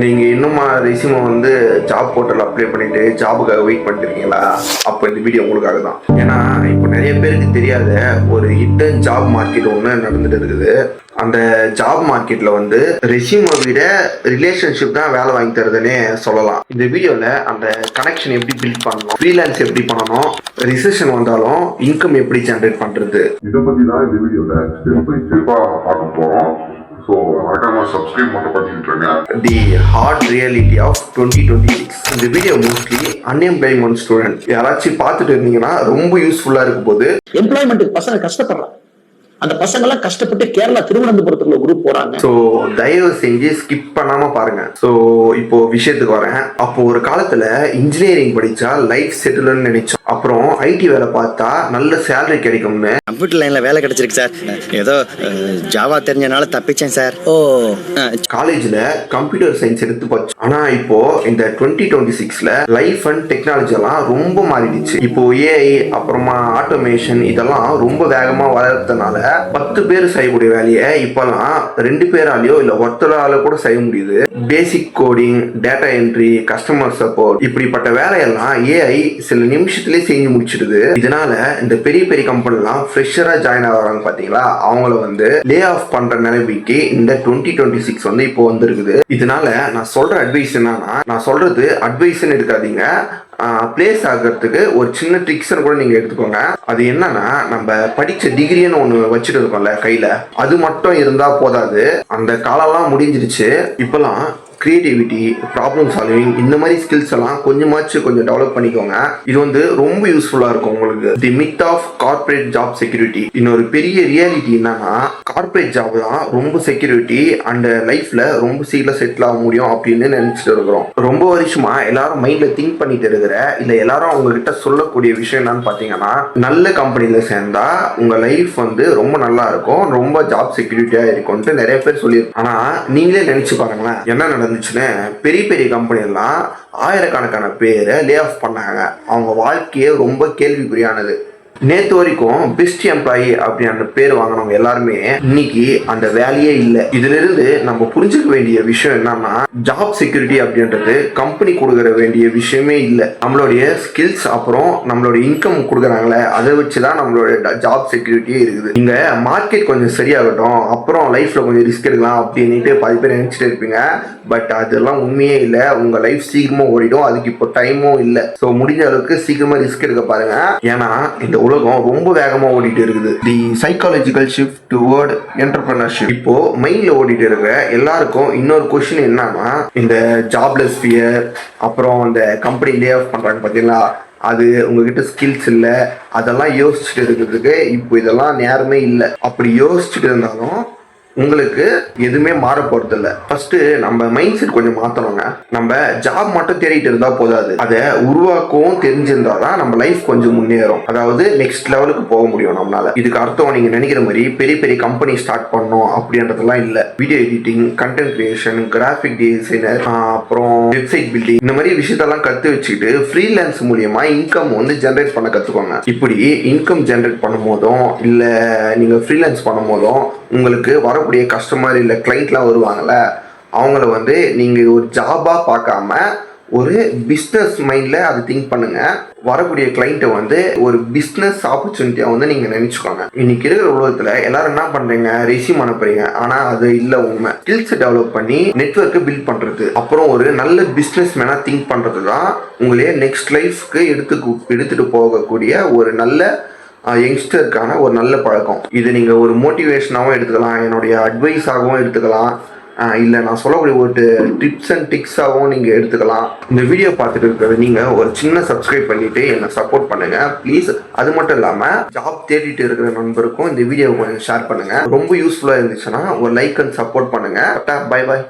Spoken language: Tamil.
நீங்க இன்னுமா ரெஸ்யூமை ஜாப் போர்ட்டல் அப்ளை பண்ணிட்டு ஜாபுக்காக வெயிட் பண்ணிட்டு இருக்கீங்களா? அப்போ இந்த வீடியோ உங்களுக்காக தான். ஏன்னா இப்போ நிறைய பேருக்கு தெரியாத ஒரு ஹிடன் ஜாப் மார்க்கெட் ஒன்று நடந்துட்டு இருக்குது. அந்த ஜாப் மார்க்கெட்ல ரெஸ்யூமை விட ரிலேஷன்ஷிப் தான் வேலை வாங்கி தருதுன்னே சொல்லலாம். இந்த வீடியோல அந்த கனெக்ஷன் எப்படி பில்ட் பண்ணணும், ஃப்ரீலான்ஸ் எப்படி பண்ணணும், ரிசெஷன் வந்தாலும் இன்கம் எப்படி ஜென்ரேட் பண்றது, இதை பத்தி தான் இந்த வீடியோல ஸ்டெப் பை ஸ்டெப்பா பார்க்க போறோம். ஸோ மறக்காம சப்ஸ்கிரைப் மட்டும் பண்ணிட்டுருங்க. The heart reality of 2026. இந்த வீடியோ மோஸ்ட்லி அன்எம்ப்ளாய்மெண்ட் ஸ்டூடெண்ட் யாராச்சும் பார்த்துட்டு இருந்தீங்கன்னா ரொம்ப யூஸ்ஃபுல்லா இருக்கும். போது எம்ப்ளாய்மெண்ட்டுக்கு பசங்க கஷ்டப்படுறாங்க. அந்த பசங்க எல்லாம் கஷ்டப்பட்டு கேரளா திருவனந்தபுரத்துல குரூப் போறாங்க. ஸோ தயவு செஞ்சு ஸ்கிப் பண்ணாம பாருங்க. ஸோ இப்போ விஷயத்துக்கு வரேன். அப்போ ஒரு காலத்துல இன்ஜினியரிங் படிச்சா லைஃப் செட்டில்னு நினைச்சோம். அப்புறம் ஐடி வேலை பார்த்தா நல்ல சேலரி கிடைக்கும்னு கம்ப்யூட்டர் லைன்ல வேலை கிடைச்சிருக்கு சார். ஏதோ ஜாவா தெரிஞ்சனால தப்பிச்சேன் சார். காலேஜ்ல கம்ப்யூட்டர் சயின்ஸ் எடுத்து போச்சு. ஆனா இப்போ இந்த 2026ல லைஃப் அண்ட் டெக்னாலஜி எல்லாம் ரொம்ப மாறிடுச்சு. இப்போ ஏஐ அப்புறமா ஆட்டோமேஷன் இதெல்லாம் ரொம்ப வேகமா வளர்றதுனால 10 பேர் செய்யக்கூடிய வேலையை இப்பெல்லாம் 2 பேராலேயோ இல்ல ஒருத்தரால கூட செய்ய முடியுது. பேசிக் coding, data entry, customer support இப்படிப்பட்ட வேலையெல்லாம் ஏஐ சில நிமிஷத்துலேயே செஞ்சு முடிச்சிடுது. இதனால இந்த பெரிய பெரிய கம்பெனிலாம் ஃப்ரெஷரா ஜாயின் ஆகிறாங்க பாத்தீங்களா, அவங்கள லே ஆஃப் பண்ற நிலைமைக்கு இந்த 2026 இப்போ வந்திருக்குது. இதனால நான் சொல்ற அட்வைஸ் என்னன்னா, நான் சொல்றது அட்வைஸ்ன்னு எடுக்காதீங்க, பிளேஸ் ஆகிறதுக்கு ஒரு சின்ன ட்ரிக்ஸ்ன்னு கூட நீங்க எடுத்துக்கோங்க. அது என்னன்னா, நம்ம படிச்ச டிகிரின்னு ஒண்ணு வச்சுட்டு இருக்கோம்ல கையில, அது மட்டும் இருந்தா போதாது. அந்த காலம்லாம் முடிஞ்சிருச்சு. இப்பெல்லாம் கிரியேட்டிவிட்டி, ப்ராப்ளம் சால்விங் இந்த மாதிரி ஸ்கில்ஸ் எல்லாம் கொஞ்சம் டெவலப் பண்ணிக்கோங்க. இது ரொம்ப யூஸ்ஃபுல்லா இருக்கும் உங்களுக்கு. The myth of corporate job security. இன்னொரு பெரிய ரியாலிட்டி என்னன்னா, கார்பரேட் ஜாப் தான் ரொம்ப செக்யூரிட்டி அண்ட் லைஃப்ல ரொம்ப சீக்கிரம் செட்டில் ஆக முடியும் அப்படின்னு நினைச்சிட்டு இருக்கிறோம். ரொம்ப வருஷமா எல்லாரும் மைண்ட்ல திங்க் பண்ணிட்டு இருக்கிற இல்ல எல்லாரும் அவங்க கிட்ட சொல்லக்கூடிய விஷயம் என்னன்னு பாத்தீங்கன்னா, நல்ல கம்பெனில சேர்ந்தா உங்க லைஃப் ரொம்ப நல்லா இருக்கும், ரொம்ப ஜாப் செக்யூரிட்டியா இருக்கும்ட்டு நிறைய பேர் சொல்லியிருக்கோம். ஆனா நீங்களே நினைச்சு பாருங்களேன், என்ன நடந்துச்சுன்னு. பெரிய பெரிய கம்பெனி எல்லாம் ஆயிரக்கணக்கான பேரை லே ஆஃப் பண்ணாங்க. அவங்க வாழ்க்கையே ரொம்ப கேள்விக்குறியானது. நேத்து வரைக்கும் பெஸ்ட் எம்ப்ளாயி அப்படின்ற பேர் வாங்கினவங்க எல்லாருமே இன்னைக்கு அந்த வேலையே இல்லை. இதுல இருந்து நம்ம புரிஞ்சுக்க வேண்டிய விஷயம் என்னன்னா, ஜாப் செக்யூரிட்டி அப்படின்றது கம்பெனி கொடுக்கற வேண்டிய விஷயமே இல்லை. நம்மளுடைய ஸ்கில்ஸ் அப்புறம் நம்மளுடைய இன்கம் கொடுக்குறாங்களே, அதை வச்சுதான் நம்மளோட ஜாப் செக்யூரிட்டியே இருக்குது. நீங்க மார்க்கெட் கொஞ்சம் சரியாகட்டும், அப்புறம் லைஃப்ல கொஞ்சம் ரிஸ்க் எடுக்கலாம் அப்படின்ட்டு பாதி பேர் நினைச்சிட்டு இருப்பீங்க. பட் அதெல்லாம் உண்மையே இல்லை. உங்க லைஃப் சீக்கிரமா ஓடிடும். அதுக்கு இப்போ டைமும் இல்லை. ஸோ முடிஞ்ச அளவுக்கு சீக்கிரமா ரிஸ்க் எடுக்க பாருங்க. ஏன்னா இந்த உலகம் ரொம்ப வேகமா ஓடிட்டு இருக்குது. தி சைக்காலஜிக்கல் ஷிஃப்ட் டுவர்ட் என்டர்பிரனர்ஷிப். இப்போ மைண்ட்ல ஓடிட்டு இருக்க எல்லாருக்கும் இன்னொரு கொஸ்டின் என்னன்னா, இந்த ஜாப்லெஸ் ஃபியர், அப்புறம் இந்த கம்பெனி லே ஆஃப் பண்றாங்க பாத்தீங்களா, அது உங்ககிட்ட ஸ்கில்ஸ் இல்லை, அதெல்லாம் யோசிச்சுட்டு இருக்கிறதுக்கு இப்போ இதெல்லாம் நேரமே இல்லை. அப்படி யோசிச்சுட்டு இருந்தாலும் உங்களுக்கு எதுவுமே மாற போறது இல்லை. ஃபர்ஸ்ட் நம்ம மைண்ட் செட் கொஞ்சம் மாத்தணுங்க. நம்ம ஜாப் மட்டும் தேடிட்டு இருந்தா போதாது, அதை உருவாக்கவும் தெரிஞ்சிருந்தாதான் நம்ம லைஃப் கொஞ்சம் முன்னேறும். அதாவது நெக்ஸ்ட் லெவலுக்கு போக முடியும் நம்மளால. இதுக்கு அர்த்தம் நீங்க நினைக்கிற மாதிரி பெரிய பெரிய கம்பெனி ஸ்டார்ட் பண்ணணும் அப்படின்றதெல்லாம் இல்லை. Video editing, content creation, graphic designer, அப்புறம் வெப்சைட் பில்டிங் இந்த மாதிரி விஷயத்தெல்லாம் கத்து வச்சுக்கிட்டு ஃப்ரீலான்ஸ் மூலியமா இன்கம் ஜென்ரேட் பண்ண கத்துக்கோங்க. இப்படி இன்கம் ஜென்ரேட் பண்ணும் போதும் இல்ல நீங்க ஃப்ரீலான்ஸ் பண்ணும் போதும் உங்களுக்கு வரக்கூடிய கஸ்டமர் இல்ல கிளைண்ட்லாம் வருவாங்கல்ல, அவங்கள நீங்க ஒரு ஜாபா பார்க்காம ஒரு பிஸ்னஸ் மைண்ட்ல அதை திங்க் பண்ணுங்க. வரக்கூடிய கிளைண்ட்டை ஒரு பிஸ்னஸ் ஆப்பர்ச்சுனிட்டியா நீங்க நினைச்சுக்கோங்க. இன்னைக்கு இருக்கிற உலகத்துல எல்லாரும் என்ன பண்றீங்க, ரெஸ்யூம் அனுப்புறீங்க. ஆனா அது இல்ல உண்மை. ஸ்கில்ஸ் டெவலப் பண்ணி நெட்வொர்க்கை பில்ட் பண்றது, அப்புறம் ஒரு நல்ல பிஸ்னஸ் மேனா திங்க் பண்றது தான் உங்களையே நெக்ஸ்ட் லைஃப்க்கு எடுத்துட்டு போகக்கூடிய ஒரு நல்ல யங்ஸ்டருக்கான ஒரு நல்ல பழக்கம். இது நீங்க ஒரு மோட்டிவேஷனாகவும் எடுத்துக்கலாம், என்னுடைய அட்வைஸாகவும் எடுத்துக்கலாம், இல்லை நான் சொல்லக்கூடிய ஒரு டிப்ஸ் அண்ட் டிக்ஸாகவும் நீங்கள் எடுத்துக்கலாம். இந்த வீடியோ பார்த்துட்டு இருக்கிறது நீங்கள் ஒரு சின்ன சப்ஸ்கிரைப் பண்ணிட்டு என்னை சப்போர்ட் பண்ணுங்க ப்ளீஸ். அது மட்டும் இல்லாமல் ஜாப் தேடிட்டு இருக்கிற நண்பருக்கும் இந்த வீடியோவை கொஞ்சம் ஷேர் பண்ணுங்க. ரொம்ப யூஸ்ஃபுல்லாக இருந்துச்சுன்னா ஒரு லைக் அண்ட் சப்போர்ட் பண்ணுங்க. Bye bye.